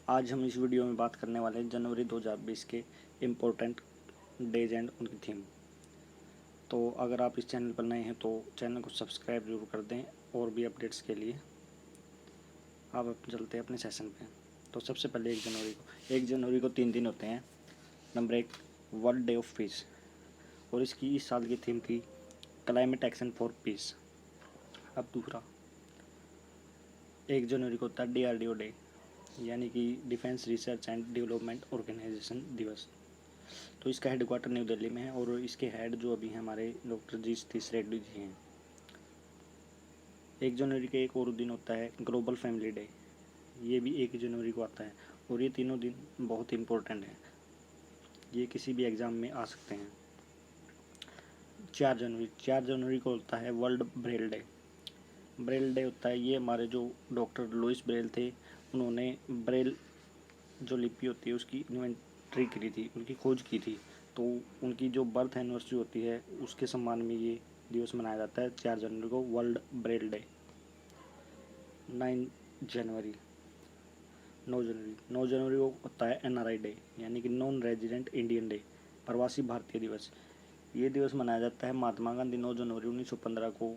आज हम इस वीडियो में बात करने वाले हैं जनवरी 2020 के इम्पोर्टेंट डेज एंड उनकी थीम। तो अगर आप इस चैनल पर नए हैं तो चैनल को सब्सक्राइब जरूर कर दें और भी अपडेट्स के लिए। अब चलते हैं अपने सेशन पे। तो सबसे पहले 1 जनवरी को 3 दिन होते हैं। Number 1, world day of peace, और इसकी इस साल की थीम थी क्लाइमेट एक्शन फॉर पीस। अब दूसरा 1 जनवरी को होता है DRDO डे, यानी कि defence research and development organisation दिवस। तो इसका हेडक्वार्टर न्यू दिल्ली में है और इसके हेड जो अभी हमारे डॉक्टर जी सतीश रेड्डी जी हैं। 1 जनवरी के एक और दिन होता है ग्लोबल फैमिली डे, ये भी 1 जनवरी को आता है और ये तीनों दिन बहुत इंपॉर्टेंट हैं, ये किसी भी एग्ज़ाम में आ सकते हैं। 4 जनवरी को होता है world Braille day. Braille day होता है, ये हमारे जो डॉक्टर लुइस ब्रेल थे, उन्होंने ब्रेल जो लिपि होती है उसकी इन्वेंट्री करी थी, उनकी खोज की थी। तो उनकी जो बर्थ एनिवर्सरी होती है उसके सम्मान में ये दिवस मनाया जाता है 4 जनवरी को, वर्ल्ड ब्रेल डे। 9 जनवरी 9 जनवरी को होता है NRI डे, यानी कि नॉन रेजिडेंट इंडियन डे, प्रवासी भारतीय दिवस। ये दिवस मनाया जाता है महात्मा गांधी 9 जनवरी 1915 को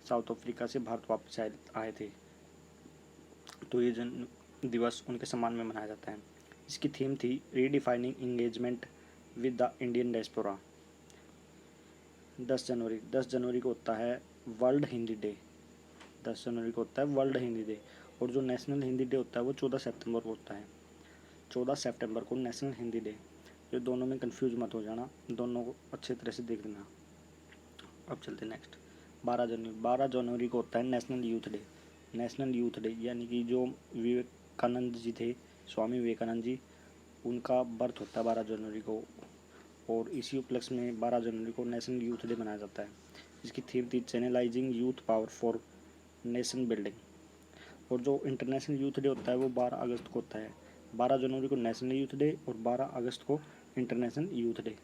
साउथ अफ्रीका से भारत वापस आए थे, तो ये दिवस उनके सम्मान में मनाया जाता है। इसकी थीम थी redefining engagement with the Indian diaspora. 10 जनवरी को होता है वर्ल्ड हिंदी डे। 10 जनवरी को होता है वर्ल्ड हिंदी डे, और जो नेशनल हिंदी डे होता है वो 14 सितंबर को होता है। 14 सितंबर को नेशनल हिंदी डे। ये दोनों में कंफ्यूज मत हो जाना, दोनों को अच्छे तरह से देख लेना। अब चलते नेक्स्ट 12 जनवरी को होता है national youth day. National youth day यानी कि जो विवेकानंद जी थे, स्वामी विवेकानंद जी, उनका बर्थ होता है 12 जनवरी को, और इसी उपलक्ष्य में 12 जनवरी को नेशनल यूथ डे मनाया जाता है। इसकी थीम थी channelising youth power for nation building. और जो इंटरनेशनल यूथ डे होता है वो 12 अगस्त को होता है। 12 जनवरी को नेशनल यूथ डे और 12 अगस्त को इंटरनेशनल यूथ डे।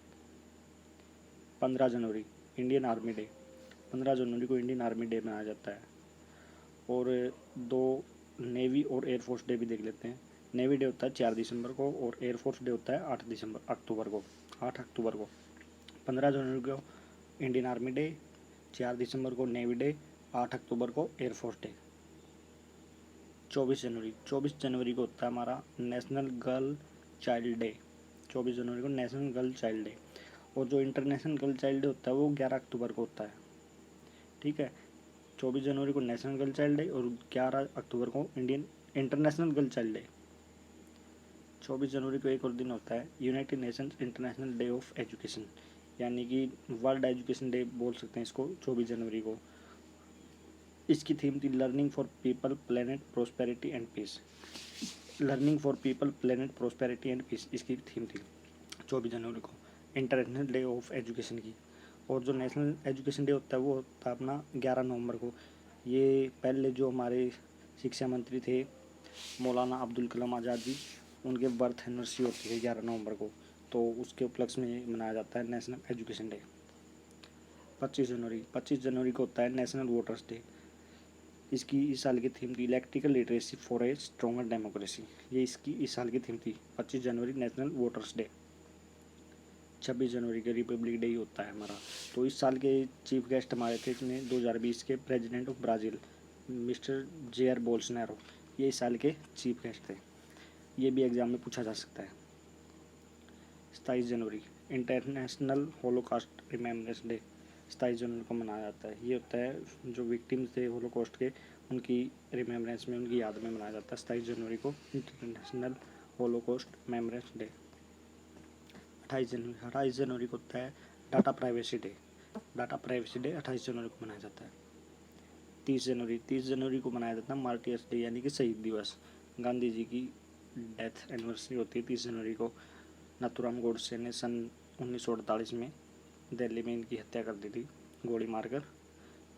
15 जनवरी इंडियन आर्मी डे। 15 जनवरी को इंडियन आर्मी डे मनाया जाता है। और दो नेवी और एयरफोर्स डे भी देख लेते हैं। नेवी डे होता है 4 दिसंबर को और एयरफोर्स डे होता है 8 अक्टूबर को। 15 जनवरी को इंडियन आर्मी डे, 4 दिसंबर को नेवी डे, 8 अक्टूबर को एयरफोर्स डे। 24 जनवरी को होता है हमारा नेशनल गर्ल चाइल्ड डे। 24 जनवरी को नेशनल गर्ल चाइल्ड डे, और जो इंटरनेशनल गर्ल चाइल्ड डे होता है वो 11 अक्टूबर को होता है। ठीक है, 24 जनवरी को नेशनल गर्ल चाइल्ड डे और 11 अक्टूबर को इंटरनेशनल गर्ल चाइल्ड डे। 24 जनवरी को एक और दिन होता है United Nations international day of education, यानी कि वर्ल्ड एजुकेशन डे बोल सकते हैं इसको, 24 जनवरी को। इसकी थीम थी learning for people planet prosperity and peace. Learning for people planet prosperity and peace इसकी थीम थी 24 जनवरी को, इंटरनेशनल डे ऑफ एजुकेशन की। और जो नेशनल एजुकेशन डे होता है वो होता है अपना 11 नवंबर को। ये पहले जो हमारे शिक्षा मंत्री थे मौलाना अब्दुल कलाम आज़ाद जी, उनके बर्थ एनिवर्सरी होती है 11 नवंबर को, तो उसके उपलक्ष्य में मनाया जाता है नेशनल एजुकेशन डे। 25 जनवरी को होता है नेशनल वोटर्स डे। इसकी इस साल की थीम थी electrical literacy for a stronger democracy. ये इसकी इस साल की थीम थी 25 जनवरी नेशनल वोटर्स डे। 26 जनवरी के रिपब्लिक डे ही होता है हमारा। तो इस साल के चीफ गेस्ट हमारे थे इसमें 2020 के president of Brazil mister Jair Bolsonaro, ये इस साल के चीफ गेस्ट थे। ये भी एग्ज़ाम में पूछा जा सकता है। 27 जनवरी इंटरनेशनल होलोकॉस्ट रिमेम्बरेंस डे 27 जनवरी को मनाया जाता है। ये होता है जो विक्टिम्स थे होलोकॉस्ट के, उनकी रिमेम्बरेंस में, उनकी याद में मनाया जाता है 27 जनवरी को इंटरनेशनल होलोकॉस्ट मेमोरेंस डे। 28 जनवरी को होता है data privacy day. Data privacy day 28 जनवरी को मनाया जाता है। 30 जनवरी को मनाया जाता है मार्टियर्स डे, यानी कि शहीद दिवस। गांधी जी की डेथ एनिवर्सरी होती है 30 जनवरी को। नाथूराम गोडसे ने सन 1948 में दिल्ली में इनकी हत्या कर दी थी गोली मारकर,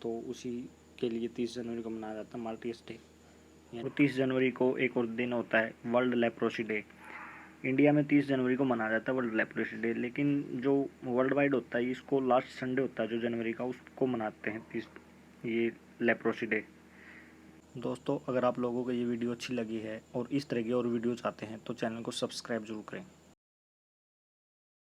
तो उसी के लिए 30 जनवरी को मनाया जाता है मार्टियर्स डे। 30 जनवरी को एक और दिन होता है वर्ल्ड लेप्रोसी डे। इंडिया में 30 जनवरी को मनाया जाता है वर्ल्ड लेप्रोसी डे, लेकिन जो वर्ल्ड वाइड होता है इसको लास्ट संडे होता है जो जनवरी का, उसको मनाते हैं ये लेप्रोसी डे। दोस्तों, अगर आप लोगों को ये वीडियो अच्छी लगी है और इस तरह की और वीडियो चाहते हैं तो चैनल को सब्सक्राइब जरूर करें।